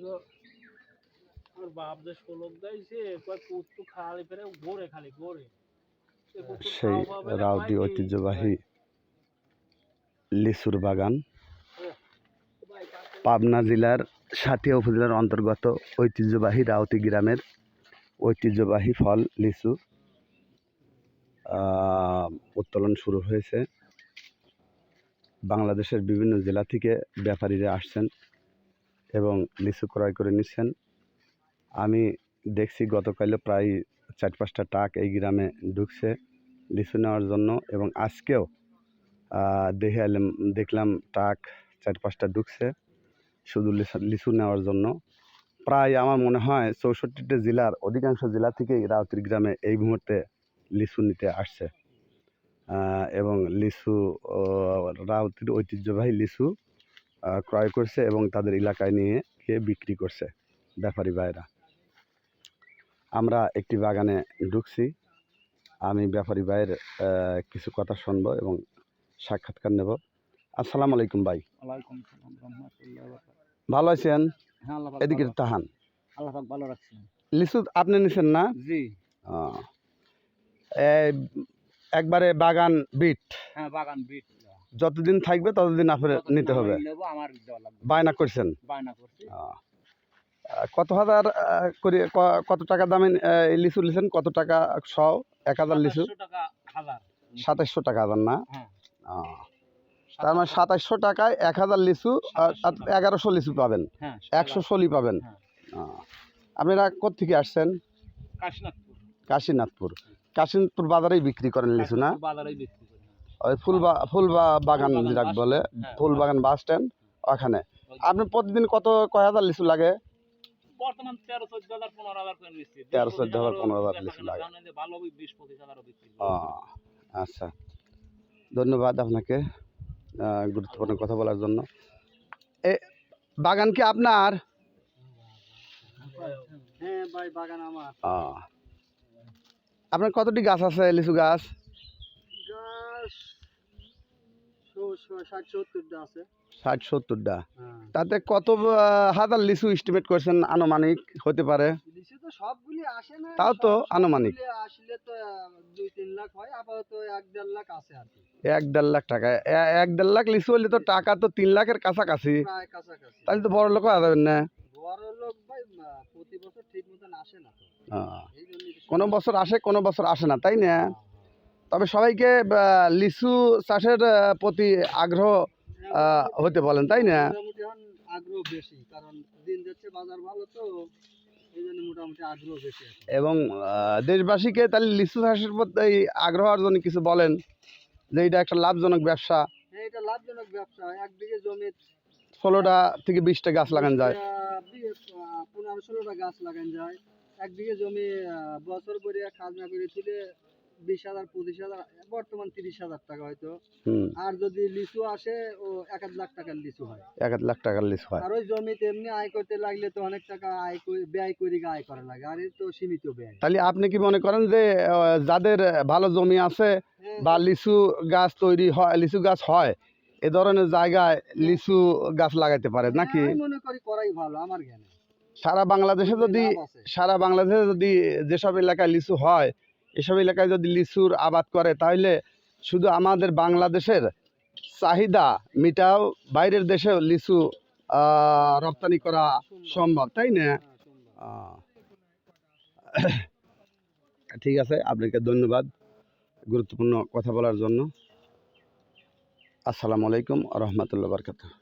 और बाप दे शोलक दाई से कोई कुत्तू खाली फेरे गोरे खाली गोरे সেই রাউদি ঐতিহ্যবাহী লিচুর বাগান পাবনা জেলার সাথিয়া উপজেলার অন্তর্গত ঐতিহ্যবাহী রাউতি গ্রামের ঐতিহ্যবাহী ফল লিচু উত্তোলন শুরু হয়েছে। বাংলাদেশের বিভিন্ন জেলা থেকে ব্যাপারীরা আসছেন এবং লিচু ক্রয় করে নিচ্ছেন। আমি দেখছি গতকালও প্রায় 4-5টা ট্রাক এই গ্রামে ঢুকছে লিচু নেওয়ার জন্য এবং আজকেও দেখলাম ট্রাক 4-5টা ঢুকছে শুধু লিচু নেওয়ার জন্য। প্রায় আমার মনে হয় 64টা জেলার অধিকাংশ জেলা থেকেই রাউতির গ্রামে এই মুহূর্তে লিচু নিতে আসছে এবং লিচু রাউতির ঐতিহ্যবাহী লিচু ক্রয় করছে এবং তাদের এলাকায় নিয়ে গিয়ে বিক্রি করছে ব্যাপারী ভাইরা। আমরা একটি বাগানে ঢুকছি, আমি ব্যাপারী ভাইয়ের কিছু কথা শুনবো এবং সাক্ষাৎকার নেব। আসসালামু আলাইকুম ভাই। ভালো আছেন? এদিকে তাহান ভালো রাখছেন। লিচু আপনি নিছেন না? জি। একবারে বাগান বিট? হ্যাঁ, বাগান বিট। যতদিন থাকবে ততদিন আপনার নিতে হবে। বায়না করছেন? বায়না করছি। কত হাজার করে কত টাকা দামে লিচু লিছেন? কত টাকা সহ 1000 লিচু? 2700 টাকা হাজার না? তার মানে 2700 টাকায় 1000 লিচু 1100 লিচু পাবেন, 100 শলি পাবেন। আপনারা কোত্থেকে আসছেন? কাশীনাথপুর। কাশীনাথপুর বাজারেই বিক্রি করেন লিচু না? ওই ফুল বাগান যেটা বলে, ফুল বাগান বাস স্ট্যান্ড ওখানে। আপনি প্রতিদিন কয় হাজার লিচু লাগে? বর্তমান 13-14,000 15,000 করে নিচ্ছি। 13-14,000 15,000 লিচু লাগে। ভালো 20-25,000 বিক্রি। আচ্ছা, ধন্যবাদ আপনাকে গুরুত্বপূর্ণ কথা বলার জন্য। বাগান কি আপনার? হ্যাঁ ভাই, বাগান আমার। আপনার কতটি গাছ আছে লিচু গাছ? 60-70টা আছে। 60-70টা। তাতে কত হাজার লিচু এস্টিমেট করছেন আনুমানিক হতে পারে? লিচু তো সবগুলি আসে না, তাও তো আনুমানিক আসলে তো 2-3 লাখ হয়, আপাতত 1-1.5 লাখ আছে আর কি। 1-1.5 লাখ টাকা। 1-1.5 লাখ লিচু হলে তো টাকা তো 3 লাখের কাছাকাছি। প্রায় কাছাকাছি। তাহলে তো বড় লোক হয়ে যাবেন না? বড় লোক ভাই প্রতি বছর ঠিক মতন আসে না তো। কোনো বছর আসে, কোনো বছর আসে না, তাই না? তবে সবাইকে লিচু চাষের প্রতি আগ্রহ হতে বলেন, তাই না? আগ্রহ বেশি, কারণ দিন যাচ্ছে বাজার ভালো, তো এই জন্য মোটামুটি আগ্রহ বেশি। এবং দেশবাসীকে তাহলে লিচু চাষের প্রতি আগ্রহ হওয়ার জন্য কিছু বলেন যে এটা একটা লাভজনক ব্যবসা। হ্যাঁ, এটা লাভজনক ব্যবসা। 1 বিঘে জমি 16টা থেকে 20টা গাছ লাগানো যায়, 15-16টা গাছ লাগানো যায়। 1 বিঘে জমি বছর করে খাজনা করে তুলে 20,000-25,000, বর্তমান 30,000 টাকা হয়তো। আর যদি লিচু আসে ও 1 লাখ টাকার লিচু হয়। 1 লাখ টাকার লিচু হয়। আর ওই জমিতে এমনি আয় করতে লাগলে তো অনেক টাকা ব্যয় করে আয় করা লাগে, আর এই তো সীমিত ব্যয়। তাহলে আপনি কি মনে করেন যে যাদের ভালো জমি আছে বা লিচু গাছ তৈরি হয়, লিচু গাছ হয়, এ ধরনের জায়গায় লিচু গাছ লাগাইতে পারে নাকি? মনে করি করাই ভালো আমার জ্ঞানে। সারা বাংলাদেশে যদি যেসব এলাকায় লিচু হয়, এসব এলাকায় যদি লিচুর আবাদ করে, তাহলে শুধু আমাদের বাংলাদেশের চাহিদা মিটাও, বাইরের দেশেও লিচু রপ্তানি করা সম্ভব, তাই না? ঠিক আছে, আপনাকে ধন্যবাদ গুরুত্বপূর্ণ কথা বলার জন্য। আসসালামু আলাইকুম ওয়া রাহমাতুল্লাহি ওয়া বারাকাতুহু।